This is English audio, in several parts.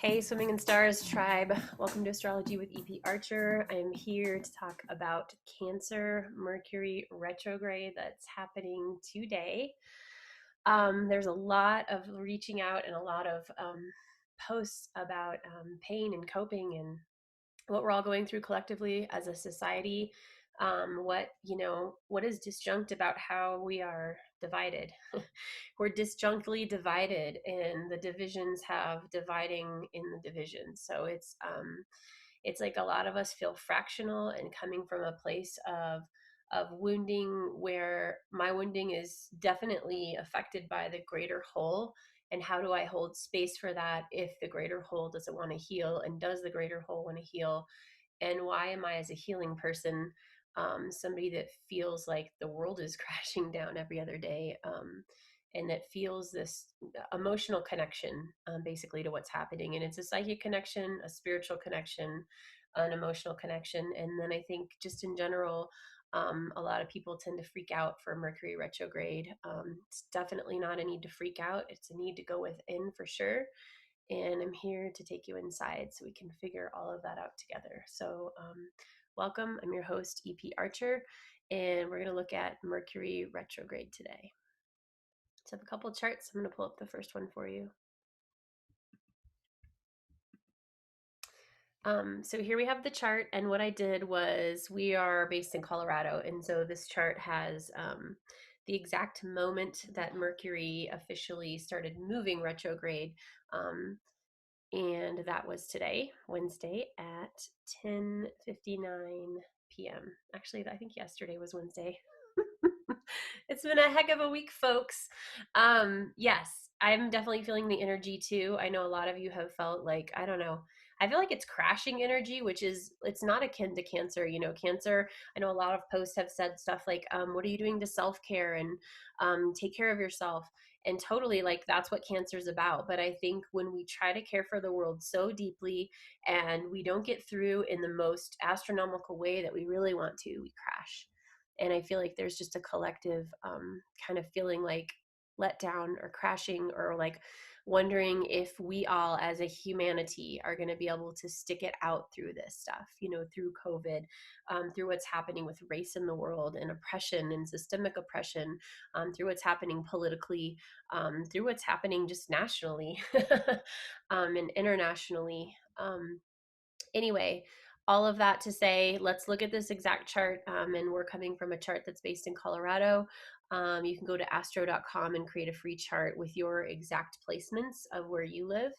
Hey, Swimming in Stars tribe. Welcome to Astrology with EP Archer. I'm here to talk about Cancer Mercury Retrograde that's happening today. There's a lot of reaching out and a lot of posts about pain and coping and what we're all going through collectively as a society. What is disjunct about how we are divided. We're disjunctly divided, and the divisions have dividing in the divisions. So it's like a lot of us feel fractional and coming from a place of wounding, where my wounding is definitely affected by the greater whole. And how do I hold space for that if the greater whole doesn't want to heal? And does the greater whole want to heal? And why am I, as a healing person, somebody that feels like the world is crashing down every other day, and that feels this emotional connection, basically, to what's happening? And it's a psychic connection, a spiritual connection, an emotional connection. And then I think just in general, a lot of people tend to freak out for Mercury retrograde. It's definitely not a need to freak out. It's a need to go within for sure. And I'm here to take you inside so we can figure all of that out together. So, welcome. I'm your host, EP Archer, and we're going to look at Mercury retrograde today. So, I have a couple of charts. I'm going to pull up the first one for you. So here we have the chart, and what I did was, we are based in Colorado, and so this chart has the exact moment that Mercury officially started moving retrograde, and that was today, Wednesday at 10:59 p.m. Actually, I think yesterday was Wednesday. It's been a heck of a week, folks. Yes, I'm definitely feeling the energy too. I know a lot of you have felt like, I don't know, I feel like it's crashing energy, which is, it's not akin to Cancer. Cancer, I know a lot of posts have said stuff like, what are you doing to self-care and take care of yourself? And totally, like, that's what Cancer is about. But I think when we try to care for the world so deeply and we don't get through in the most astronomical way that we really want to, we crash. And I feel like there's just a collective kind of feeling like let down or crashing, or like wondering if we all as a humanity are going to be able to stick it out through this stuff, through COVID, through what's happening with race in the world and oppression and systemic oppression, through what's happening politically, through what's happening just nationally and internationally. Anyway, all of that to say, let's look at this exact chart. And we're coming from a chart that's based in Colorado. You can go to astro.com and create a free chart with your exact placements of where you live.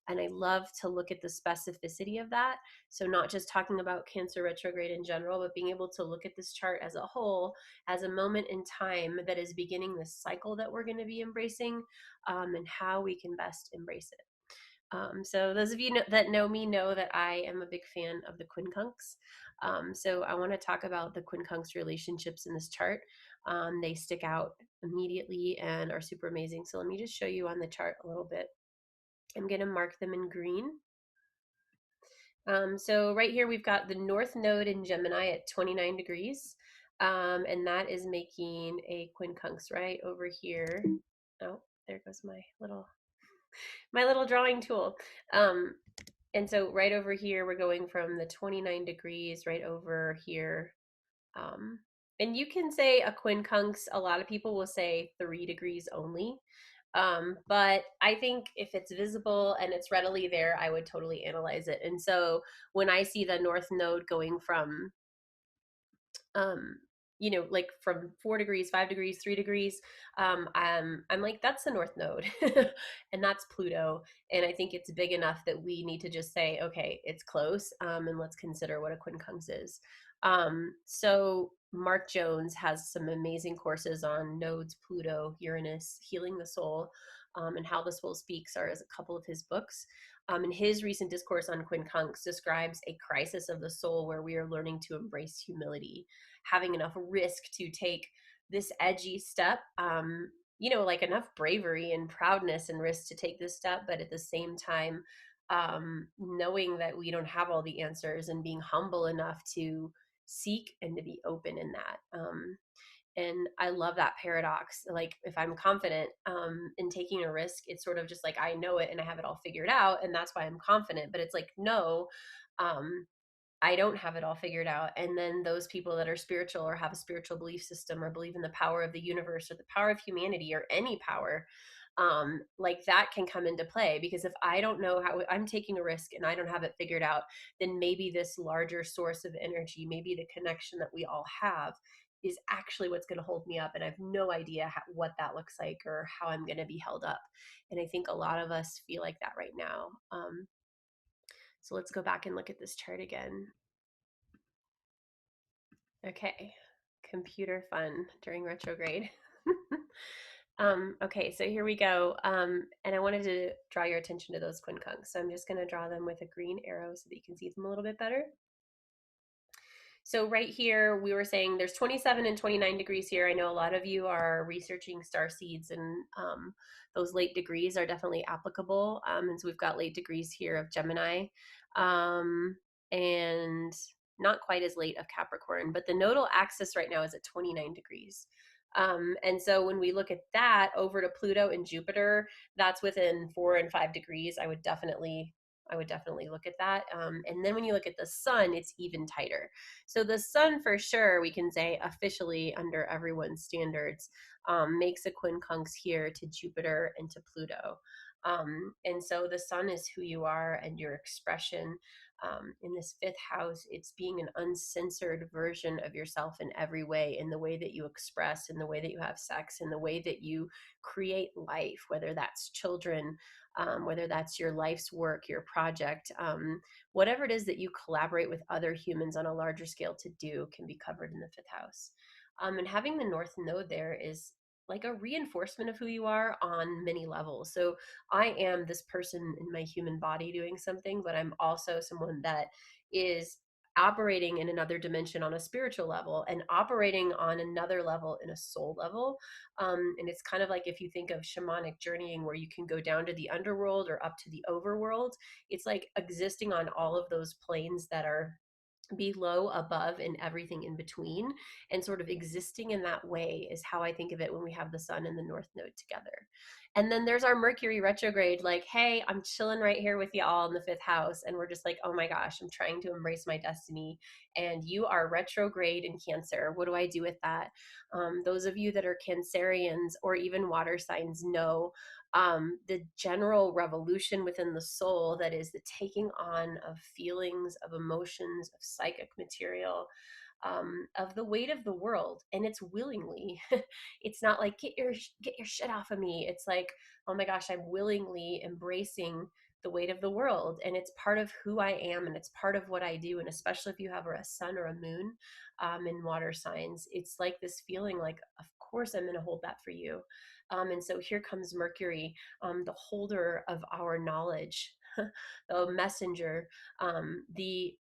And I love to look at the specificity of that. So not just talking about Cancer retrograde in general, but being able to look at this chart as a whole, as a moment in time that is beginning this cycle that we're going to be embracing, and how we can best embrace it. So those of you that know me know that I am a big fan of the quincunx. So I want to talk about the quincunx relationships in this chart. They stick out immediately and are super amazing. So let me just show you on the chart a little bit. I'm going to mark them in green. So right here we've got the North Node in Gemini at 29 degrees. And that is making a quincunx right over here. Oh, there goes my little drawing tool. And so right over here, we're going from the 29 degrees right over here. And you can say a quincunx. A lot of people will say 3 degrees only. But I think if it's visible and it's readily there, I would totally analyze it. And so when I see the North Node going from like from 4 degrees, 5 degrees, 3 degrees, I'm like, that's the North Node. And that's Pluto. And I think it's big enough that we need to just say, okay, it's close, and let's consider what a quincunx is. So Mark Jones has some amazing courses on nodes, Pluto, Uranus, healing the soul, and how the soul speaks are as a couple of his books. And his recent discourse on quincunx describes a crisis of the soul where we are learning to embrace humility, having enough risk to take this edgy step, like enough bravery and proudness and risk to take this step, but at the same time, knowing that we don't have all the answers and being humble enough to seek and to be open in that. And I love that paradox. Like if I'm confident in taking a risk, it's sort of just like I know it and I have it all figured out, and that's why I'm confident. But it's like no, um, I don't have it all figured out. And then those people that are spiritual or have a spiritual belief system or believe in the power of the universe or the power of humanity or any power, like that can come into play. Because if I don't know how I'm taking a risk and I don't have it figured out, then maybe this larger source of energy, maybe the connection that we all have, is actually what's going to hold me up. And I have no idea what that looks like or how I'm going to be held up. And I think a lot of us feel like that right now. So let's go back and look at this chart again. Okay, computer fun during retrograde. Okay, so here we go. And I wanted to draw your attention to those quincunx. So I'm just going to draw them with a green arrow so that you can see them a little bit better. So right here, we were saying there's 27 and 29 degrees here. I know a lot of you are researching star seeds, and those late degrees are definitely applicable. And so we've got late degrees here of Gemini, and not quite as late of Capricorn, but the nodal axis right now is at 29 degrees. And so when we look at that over to Pluto and Jupiter, that's within 4 and 5 degrees. I would definitely look at that. And then when you look at the sun, it's even tighter. So the sun, for sure, we can say officially under everyone's standards, makes a quincunx here to Jupiter and to Pluto. And so the sun is who you are and your expression. In this fifth house, it's being an uncensored version of yourself in every way, in the way that you express, in the way that you have sex, in the way that you create life, whether that's children, whether that's your life's work, your project, whatever it is that you collaborate with other humans on a larger scale to do can be covered in the fifth house. And having the North Node there is like a reinforcement of who you are on many levels. So I am this person in my human body doing something, but I'm also someone that is operating in another dimension on a spiritual level and operating on another level in a soul level. And it's kind of like if you think of shamanic journeying, where you can go down to the underworld or up to the overworld. It's like existing on all of those planes that are below, above, and everything in between, and sort of existing in that way is how I think of it when we have the sun and the North Node together. And then there's our Mercury retrograde, like, hey, I'm chilling right here with y'all in the fifth house, and we're just like, oh my gosh, I'm trying to embrace my destiny, and you are retrograde in Cancer. What do I do with that? Those of you that are Cancerians or even water signs know the general revolution within the soul, that is the taking on of feelings, of emotions, of psychic material, of the weight of the world. And it's willingly. It's not like get your shit off of me. It's like, oh my gosh, I'm willingly embracing the weight of the world, and it's part of who I am, and it's part of what I do. And especially if you have a sun or a moon in water signs, it's like this feeling like, of course I'm going to hold that for you. And so here comes Mercury, the holder of our knowledge, the messenger, the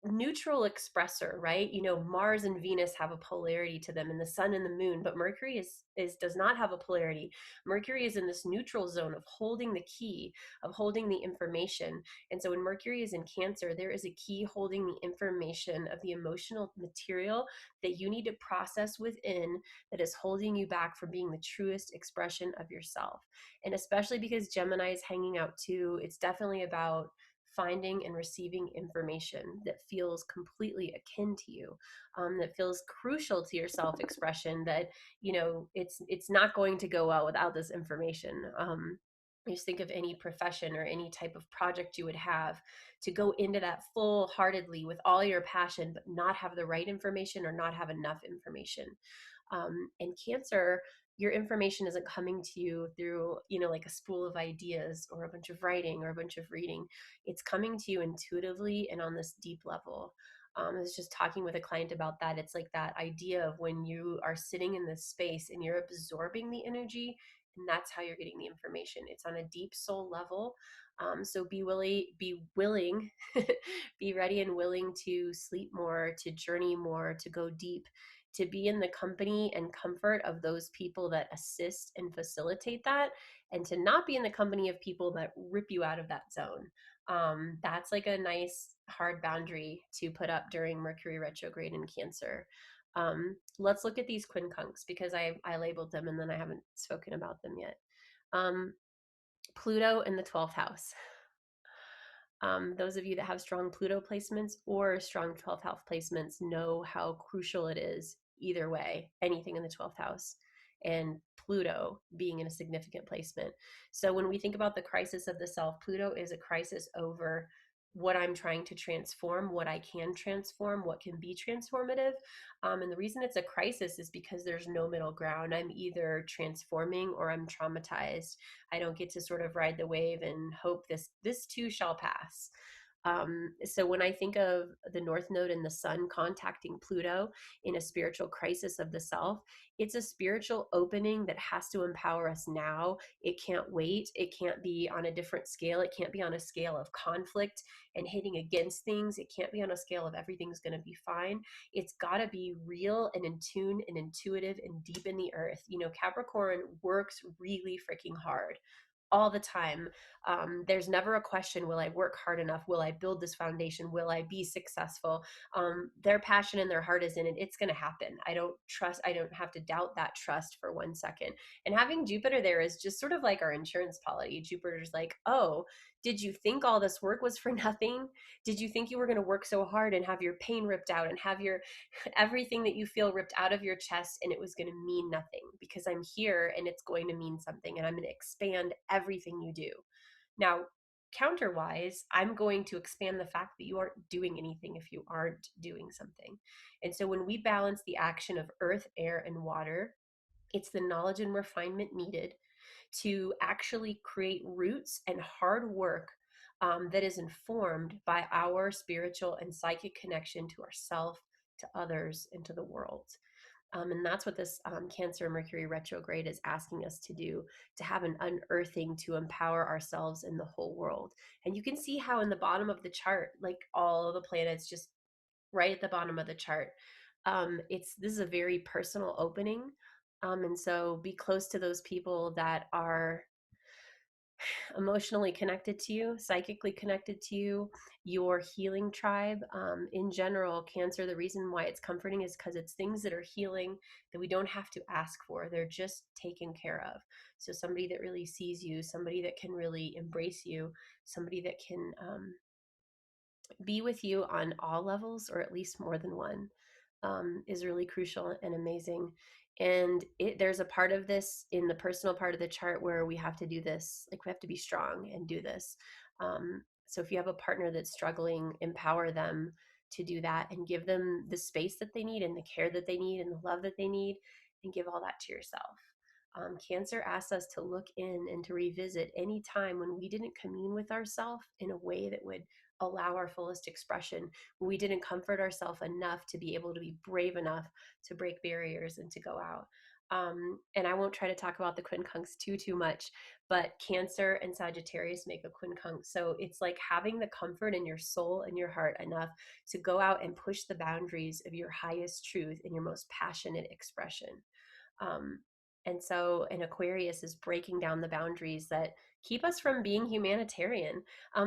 neutral expressor, right? You know, Mars and Venus have a polarity to them, and the sun and the moon, but Mercury is does not have a polarity. Mercury is in this neutral zone of holding the key, of holding the information. And so when Mercury is in Cancer, there is a key holding the information of the emotional material that you need to process within, that is holding you back from being the truest expression of yourself. And especially because Gemini is hanging out too, it's definitely about finding and receiving information that feels completely akin to you, that feels crucial to your self-expression, that, you know, it's not going to go well without this information. Just think of any profession or any type of project you would have, to go into that full-heartedly with all your passion, but not have the right information or not have enough information. And Cancer, your information isn't coming to you through, you know, like a spool of ideas or a bunch of writing or a bunch of reading. It's coming to you intuitively and on this deep level. I was just talking with a client about that. It's like that idea of when you are sitting in this space and you're absorbing the energy, and that's how you're getting the information. It's on a deep soul level. So be willing, be ready and willing to sleep more, to journey more, to go deep, to be in the company and comfort of those people that assist and facilitate that, and to not be in the company of people that rip you out of that zone. That's like a nice hard boundary to put up during Mercury retrograde in Cancer. Let's look at these quincunx because I labeled them and then I haven't spoken about them yet. Um, Pluto in the 12th house. Those of you that have strong Pluto placements or strong 12th house placements know how crucial it is either way, anything in the 12th house and Pluto being in a significant placement. So when we think about the crisis of the self, Pluto is a crisis over what I'm trying to transform, what I can transform, what can be transformative. And the reason it's a crisis is because there's no middle ground. I'm either transforming or I'm traumatized. I don't get to sort of ride the wave and hope this too shall pass. So when I think of the North Node and the Sun contacting Pluto in a spiritual crisis of the self, it's a spiritual opening that has to empower us now. It can't wait. It can't be on a different scale. It can't be on a scale of conflict and hitting against things. It can't be on a scale of everything's going to be fine. It's got to be real and in tune and intuitive and deep in the earth. You know, Capricorn works really freaking hard all the time. There's never a question, will I work hard enough? Will I build this foundation? Will I be successful? Their passion and their heart is in it. It's going to happen. I don't have to doubt that trust for 1 second. And having Jupiter there is just sort of like our insurance policy. Jupiter's like, oh, did you think all this work was for nothing? Did you think you were going to work so hard and have your pain ripped out and have your everything that you feel ripped out of your chest and it was going to mean nothing? Because I'm here and it's going to mean something and I'm going to expand everything you do. Now, counterwise, I'm going to expand the fact that you aren't doing anything if you aren't doing something. And so when we balance the action of earth, air, and water, it's the knowledge and refinement needed to actually create roots and hard work that is informed by our spiritual and psychic connection to ourself, to others, and to the world. And that's what this Cancer Mercury retrograde is asking us to do, to have an unearthing to empower ourselves and the whole world. And you can see how in the bottom of the chart, like all of the planets just right at the bottom of the chart, this is a very personal opening. And so be close to those people that are emotionally connected to you, psychically connected to you, your healing tribe. In general, Cancer, the reason why it's comforting is because it's things that are healing that we don't have to ask for. They're just taken care of. So somebody that really sees you, somebody that can really embrace you, somebody that can be with you on all levels or at least more than one, is really crucial and amazing. And there's a part of this in the personal part of the chart where we have to do this, like we have to be strong and do this. So if you have a partner that's struggling, empower them to do that and give them the space that they need and the care that they need and the love that they need, and give all that to yourself. Cancer asks us to look in and to revisit any time when we didn't commune with ourselves in a way that would allow our fullest expression, when we didn't comfort ourselves enough to be able to be brave enough to break barriers and to go out. And I won't try to talk about the quincunx too much, but Cancer and Sagittarius make a quincunx. So it's like having the comfort in your soul and your heart enough to go out and push the boundaries of your highest truth and your most passionate expression. Um, and so an Aquarius is breaking down the boundaries that keep us from being humanitarian.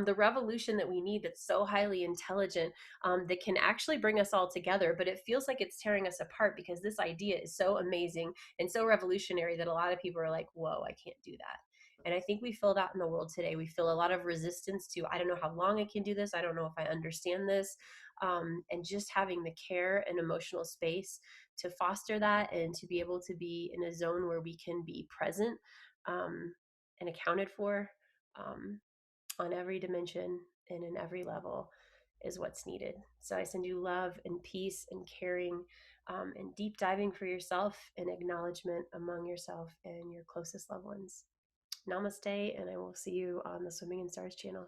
The revolution that we need, that's so highly intelligent, that can actually bring us all together, but it feels like it's tearing us apart because this idea is so amazing and so revolutionary that a lot of people are like, whoa, I can't do that. And I think we feel that in the world today. We feel a lot of resistance to, I don't know how long I can do this. I don't know if I understand this. And just having the care and emotional space to foster that and to be able to be in a zone where we can be present, and accounted for, um, on every dimension and in every level is what's needed. So I send you love and peace and caring, and deep diving for yourself and acknowledgement among yourself and your closest loved ones. Namaste, and I will see you on the Swimming in Stars channel.